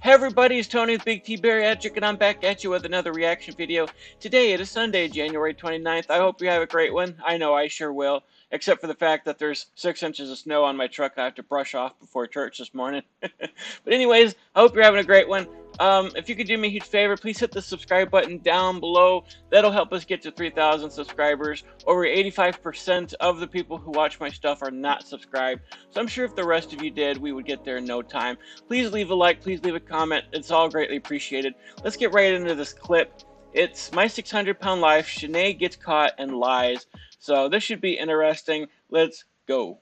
Hey everybody, it's Tony with Big T Bariatric, and I'm back at you with another reaction video. Today it is Sunday, January 29th. I hope you have a great one. I know I sure will, except for the fact that there's 6 inches of snow on my truck I have to brush off before church this morning. But anyways, I hope you're having a great one. If you could do me a huge favor, please hit the subscribe button down below. That'll help us get to 3,000 subscribers. Over 85% of the people who watch my stuff are not subscribed, so I'm sure if the rest of you did, we would get there in no time. Please leave a like, please leave a comment. It's all greatly appreciated. Let's get right into this clip. It's My 600-Pound Life. Schenee gets caught and lies. So this should be interesting. Let's go.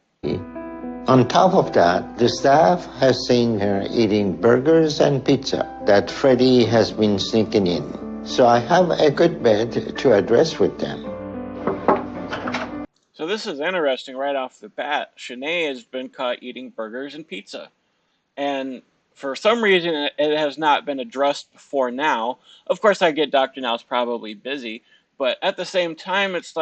On top of that, the staff has seen her eating burgers and pizza that Freddie has been sneaking in. So I have a good bit to address with them. So this is interesting right off the bat. Schenee has been caught eating burgers and pizza. And for some reason, it has not been addressed before now. Of course, I get Dr. Now's probably busy. But at the same time, it's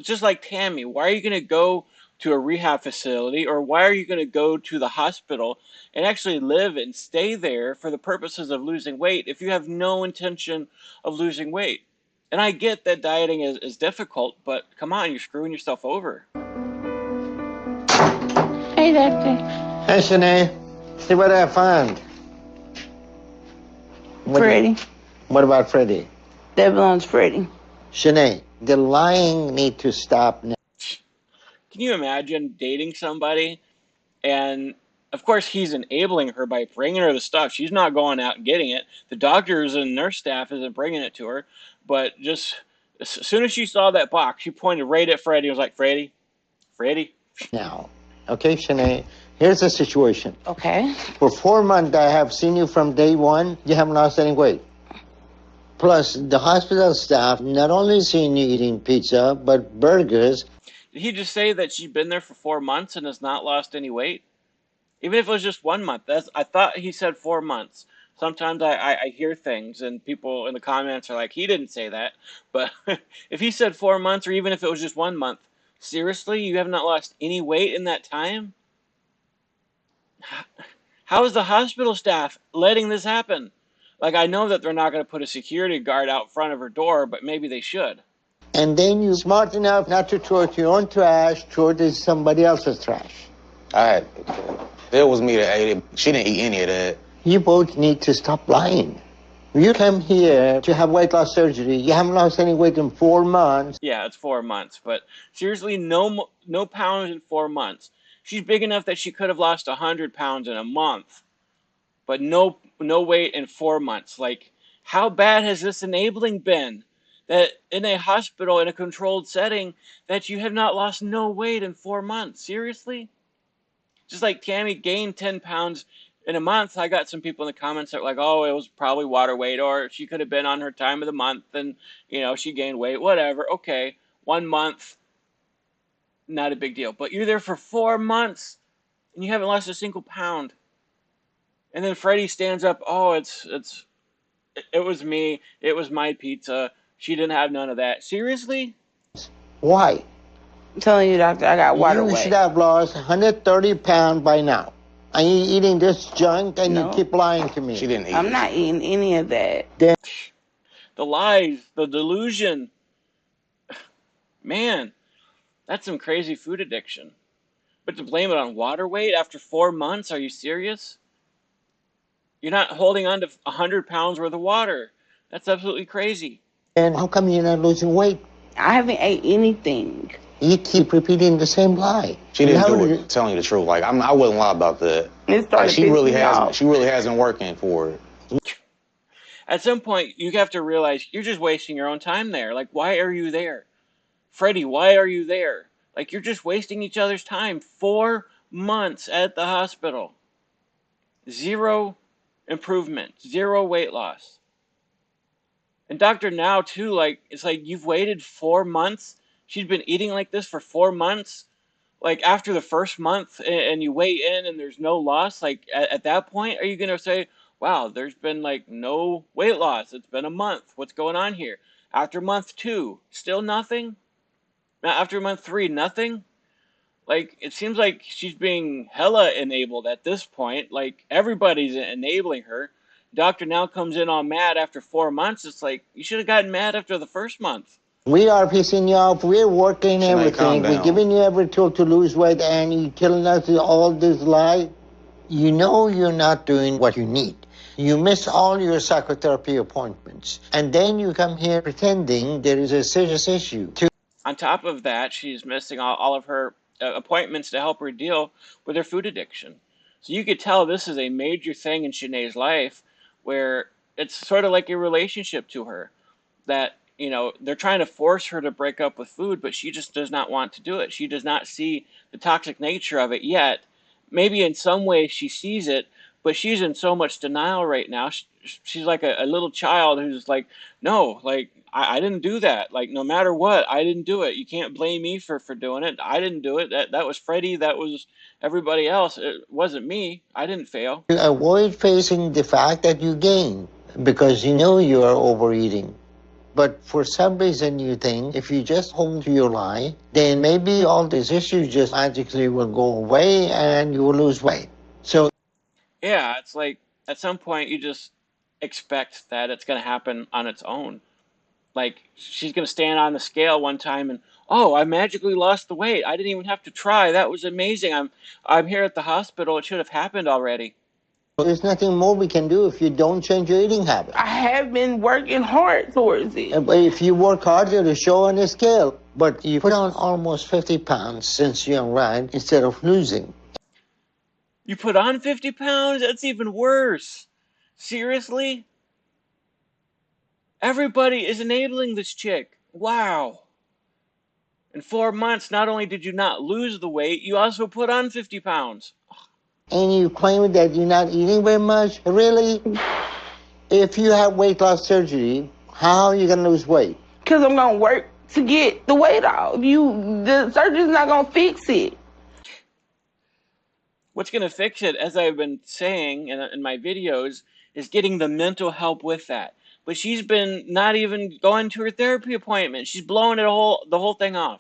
just like Tammy. Why are you going to go to a rehab facility, or why are you going to go to the hospital and actually live and stay there for the purposes of losing weight if you have no intention of losing weight? And I get that dieting is difficult, but come on, you're screwing yourself over. Hey, Doctor. Hey, Schenee. See what I found. Freddie. What about Freddie? That belongs to Freddie. Schenee, the lying need to stop now. Can you imagine dating somebody, and of course he's enabling her by bringing her the stuff. She's not going out and getting it. The doctors and nurse staff isn't bringing it to her. But just as soon as she saw that box, she pointed right at Freddie and was like, Freddie. Now, okay, Schenee, here's the situation. Okay. For 4 months, I have seen you from day one. You haven't lost any weight. Plus, the hospital staff not only seen you eating pizza, but burgers. Did he just say that she'd been there for 4 months and has not lost any weight? Even if it was just 1 month. I thought he said 4 months. Sometimes I hear things and people in the comments are like, he didn't say that. But if he said 4 months, or even if it was just 1 month, seriously, you have not lost any weight in that time? How is the hospital staff letting this happen? Like, I know that they're not going to put a security guard out front of her door, but maybe they should. And then you're smart enough not to throw it your own trash, throw it in somebody else's trash. If it was me that ate it, she didn't eat any of that. You both need to stop lying. You came here to have weight loss surgery. You haven't lost any weight in 4 months. Yeah, it's 4 months, but seriously, no pounds in 4 months. She's big enough that she could have lost 100 pounds in a month, but no weight in 4 months. Like, how bad has this enabling been? That in a hospital, in a controlled setting, that you have not lost no weight in 4 months. Seriously? Just like Tammy gained 10 pounds in a month, I got some people in the comments that were like, oh, it was probably water weight, or she could have been on her time of the month and, she gained weight, whatever. Okay, 1 month, not a big deal. But you're there for 4 months and you haven't lost a single pound. And then Freddie stands up, oh, it was me, it was my pizza. She didn't have none of that. Seriously? Why? I'm telling you, Doctor, I got water You weight. should have lost 130 pounds by now. And you're eating this junk and No. you keep lying to me. She didn't eat I'm it. not eating any of that. Then The lies, the delusion. Man, that's some crazy food addiction. But to blame it on water weight after 4 months, are you serious? You're not holding on to 100 pounds worth of water. That's absolutely crazy. how come you're not losing weight? I haven't ate anything. You keep repeating the same lie. She didn't Now do you- it. Telling you the truth, like I wouldn't lie about that. It started Like she really pissing me hasn't. off. She really hasn't working for it. At some point, you have to realize you're just wasting your own time there. Like, why are you there? Freddie, why are you there? Like, you're just wasting each other's time. 4 months at the hospital. 0 improvement. 0 weight loss. And Dr. Now, too, it's like you've waited 4 months. She's been eating like this for 4 months. Like, after the first month and you weigh in and there's no loss, like, at that point, are you going to say, wow, there's been, like, no weight loss. It's been a month. What's going on here? After month 2, still nothing? Now, after month 3, nothing? Like, it seems like she's being hella enabled at this point. Like, everybody's enabling her. Doctor now comes in all mad after 4 months. It's like, you should have gotten mad after the first month. We are pissing you off. We're working Schenee, calm everything. We're down. giving you every tool to lose weight, and you telling us all this lie. You know you're not doing what you need. You miss all your psychotherapy appointments, and then you come here pretending there is a serious issue. On top of that, she's missing all of her appointments to help her deal with her food addiction. So you could tell this is a major thing in Shenee's life, where it's sort of like a relationship to her, that, you know, they're trying to force her to break up with food, but she just does not want to do it. She does not see the toxic nature of it yet. Maybe in some way she sees it, but she's in so much denial right now. She's like a little child who's like, no, like, I didn't do that. Like, no matter what, I didn't do it. You can't blame me for doing it. I didn't do it. That was Freddie. That was everybody else. It wasn't me. I didn't fail. You avoid facing the fact that you gain because you know you are overeating. But for some reason you think if you just hold to your lie, then maybe all these issues just magically will go away and you will lose weight. So Yeah, it's like at some point you just expect that it's going to happen on its own. Like, she's going to stand on the scale one time and, oh, I magically lost the weight. I didn't even have to try. That was amazing. I'm here at the hospital. It should have happened already. there's nothing more we can do if you don't change your eating habit. I have been working hard towards it. But if you work hard, it'll show on the scale. But you put on almost 50 pounds since you arrived instead of losing. You put on 50 pounds? That's even worse. Seriously? Everybody is enabling this chick. Wow. In 4 months, not only did you not lose the weight, you also put on 50 pounds. And you claim that you're not eating very much? Really? If you have weight loss surgery, how are you going to lose weight? Because I'm going to work to get the weight off. The surgery's not going to fix it. What's going to fix it, as I've been saying in my videos, is getting the mental help with that. But she's been not even going to her therapy appointment. She's blowing the whole thing off.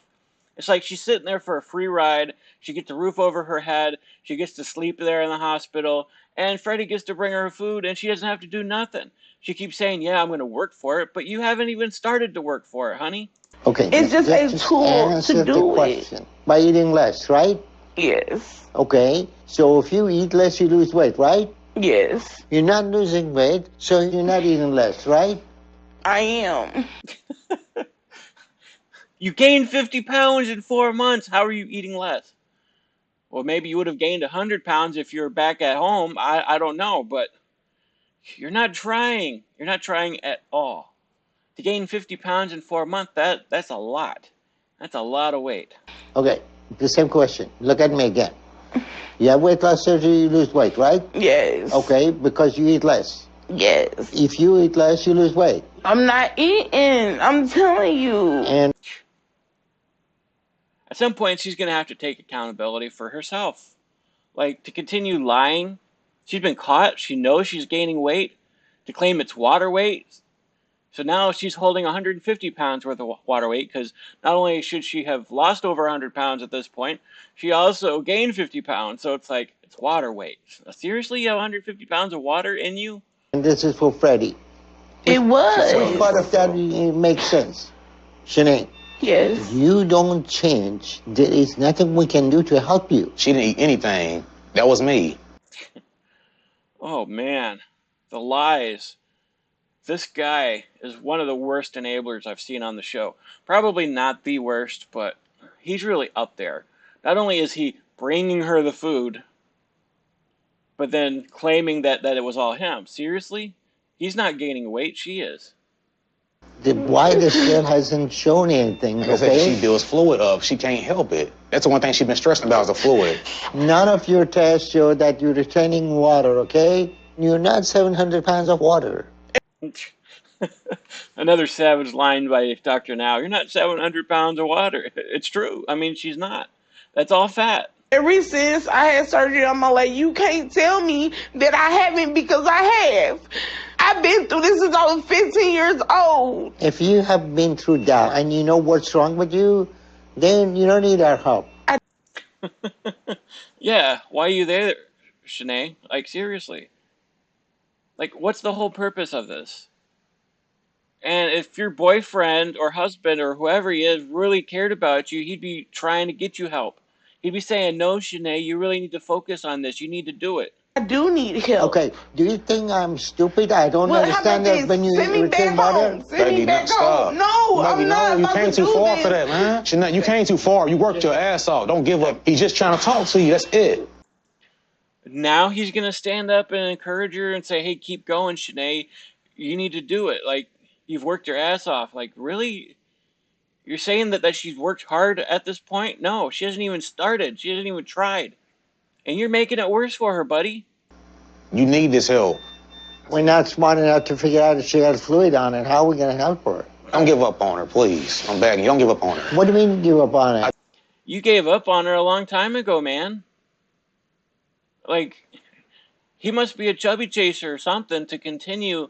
It's like she's sitting there for a free ride. She gets a roof over her head. She gets to sleep there in the hospital. And Freddie gets to bring her food, and she doesn't have to do nothing. She keeps saying, yeah, I'm going to work for it. But you haven't even started to work for it, honey. Okay. It's just a tool to do it. By eating less, right? Yes. Okay. So if you eat less, you lose weight, right? Yes. You're not losing weight, so you're not eating less, right? I am. You gained 50 pounds in 4 months. How are you eating less? Well, maybe you would have gained 100 pounds if you were back at home. I don't know, but you're not trying. You're not trying at all. To gain 50 pounds in 4 months, that's a lot. That's a lot of weight. Okay. The same question. Look at me again. You have weight loss surgery, you lose weight, right? Yes. Okay, because you eat less. Yes. If you eat less, you lose weight. I'm not eating. I'm telling you. And At some point, she's going to have to take accountability for herself. Like, to continue lying. She's been caught. She knows she's gaining weight. To claim it's water weight. So now she's holding 150 pounds worth of water weight, because not only should she have lost over 100 pounds at this point, she also gained 50 pounds. So it's like, it's water weight. Seriously, you have 150 pounds of water in you? this is for Freddie. It was. Which part of that makes sense? Schenee, Yes. you don't change. There is nothing we can do to help you. She didn't eat anything. That was me. Oh, man. The lies. This guy is one of the worst enablers I've seen on the show. Probably not the worst, but he's really up there. Not only is he bringing her the food, but then claiming that it was all him. Seriously? He's not gaining weight. She is. Why the scale hasn't shown anything, Like I said, okay? she builds fluid up. She can't help it. That's the one thing she's been stressing about is the fluid. None of your tests show that you're retaining water, okay? You're not 700 pounds of water. Another savage line by Dr. Now. You're not 700 pounds of water. It's true. I mean, she's not. That's all fat. Ever since I had surgery on my leg, you can't tell me that I haven't, because I have. I've been through this since I was 15 years old. If you have been through that and you know what's wrong with you, then you don't need our help. Yeah, why are you there, Schenee? Like, seriously. Like, what's the whole purpose of this? And if your boyfriend or husband or whoever he is really cared about you, he'd be trying to get you help. He'd be saying, no, Schenee, you really need to focus on this. You need to do it. I do need help. Okay, do you think I'm stupid? I don't Well, how about understand that this? when you Send me back retain water. home. Send me back home. No, Baby, I'm not you about came to too do far this. for that, man. Shania, you came too far. You worked your ass off. Don't give up. He's just trying to talk to you. That's it. Now he's going to stand up and encourage her and say, hey, keep going, Schenee. You need to do it. Like, you've worked your ass off. Like, really? You're saying that she's worked hard at this point? No, she hasn't even started. She hasn't even tried. And you're making it worse for her, buddy. You need this help. We're not smart enough to figure out if she has fluid on it. How are we going to help her? Don't give up on her, please. I'm begging you. Don't give up on her. What do you mean give up on it? You gave up on her a long time ago, man. Like, he must be a chubby chaser or something to continue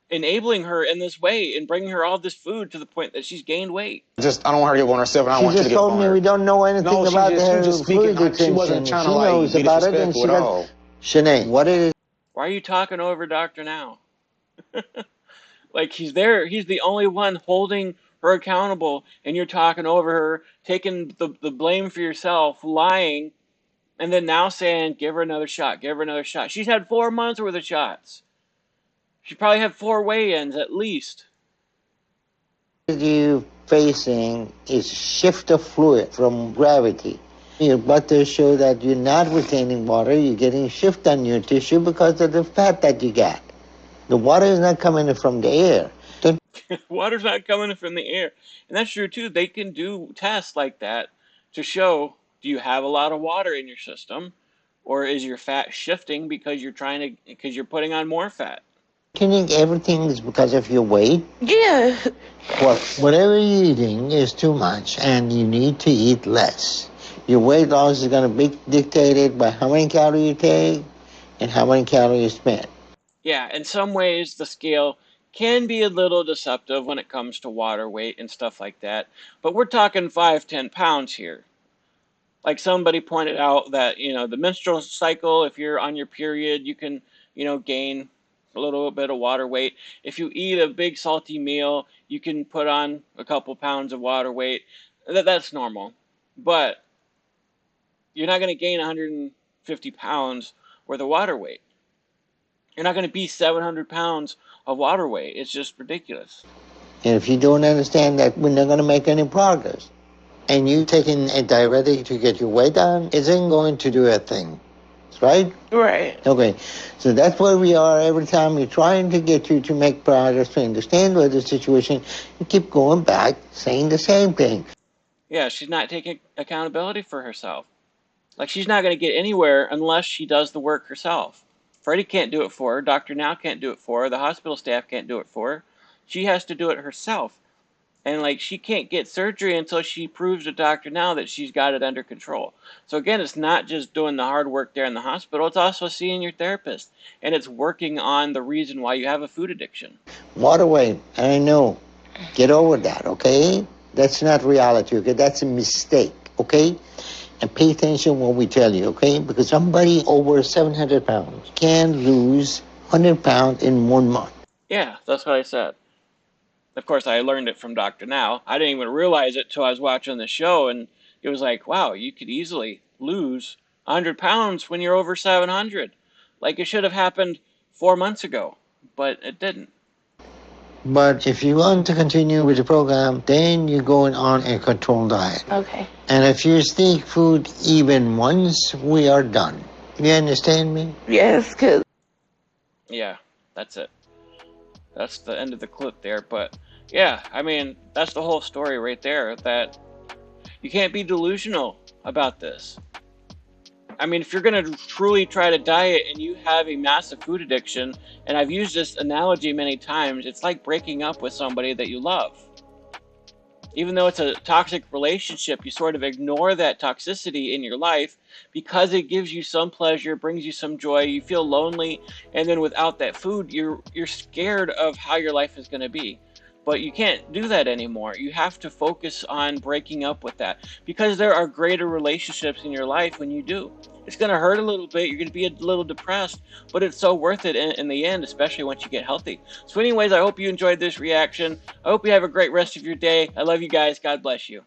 enabling her in this way and bringing her all this food to the point that she's gained weight. I don't want her to give up on herself, and I don't want you to She just give up told on me her. we don't know anything No, about she her just fluid speaking. She retention. wasn't trying She to, like, knows be about it, and disrespectful she at got... all. Shanae, what is... Why are you talking over Dr. Now? Like, he's there. He's the only one holding her accountable, and you're talking over her, taking the blame for yourself, lying, and then now saying, give her another shot, give her another shot. She's had 4 months worth of shots. She probably had 4 weigh-ins at least. you facing is shift of fluid from gravity. Your butter show that you're not retaining water, you're getting shift on your tissue because of the fat that you got. The water is not coming from the air. Water's not coming from the air. And that's true too. They can do tests like that to show, do you have a lot of water in your system, or is your fat shifting because you're putting on more fat? You think everything is because of your weight? Yeah. Well, whatever you're eating is too much, and you need to eat less. Your weight loss is going to be dictated by how many calories you take and how many calories you spend. Yeah, in some ways the scale can be a little deceptive when it comes to water weight and stuff like that. But we're talking 5-10 pounds here. Like somebody pointed out that, the menstrual cycle, if you're on your period, you can, gain a little bit of water weight. If you eat a big salty meal, you can put on a couple pounds of water weight. That's normal. But you're not going to gain 150 pounds worth of water weight. You're not going to be 700 pounds of water weight. It's just ridiculous. And if you don't understand that, we're not going to make any progress. And you taking a diuretic to get your weight down isn't going to do a thing, right? Right. Okay, so that's where we are every time we're trying to get you to make progress, to understand what the situation, you keep going back, saying the same thing. Yeah, she's not taking accountability for herself. Like, she's not going to get anywhere unless she does the work herself. Freddie can't do it for her. Dr. Now can't do it for her. The hospital staff can't do it for her. She has to do it herself. And, like, she can't get surgery until she proves to Dr. Now that she's got it under control. So, again, it's not just doing the hard work there in the hospital. It's also seeing your therapist. And it's working on the reason why you have a food addiction. Water weight, I know. Get over that, okay? That's not reality, okay? That's a mistake, okay? And pay attention when we tell you, okay? Because somebody over 700 pounds can lose 100 pounds in 1 month. Yeah, that's what I said. Of course, I learned it from Dr. Now. I didn't even realize it till I was watching the show, and it was like, wow, you could easily lose 100 pounds when you're over 700. Like, it should have happened 4 months ago, but it didn't. But if you want to continue with the program, then you're going on a controlled diet. Okay. And if you sneak food even once, we are done. You understand me? Yes, because... Yeah, that's it. That's the end of the clip there, but yeah, I mean, that's the whole story right there, that you can't be delusional about this. I mean, if you're going to truly try to diet and you have a massive food addiction, and I've used this analogy many times, it's like breaking up with somebody that you love. Even though it's a toxic relationship, you sort of ignore that toxicity in your life because it gives you some pleasure, brings you some joy, you feel lonely, and then without that food, you're scared of how your life is going to be. But you can't do that anymore. You have to focus on breaking up with that, because there are greater relationships in your life when you do. It's going to hurt a little bit. You're going to be a little depressed, but it's so worth it in the end, especially once you get healthy. So anyways, I hope you enjoyed this reaction. I hope you have a great rest of your day. I love you guys. God bless you.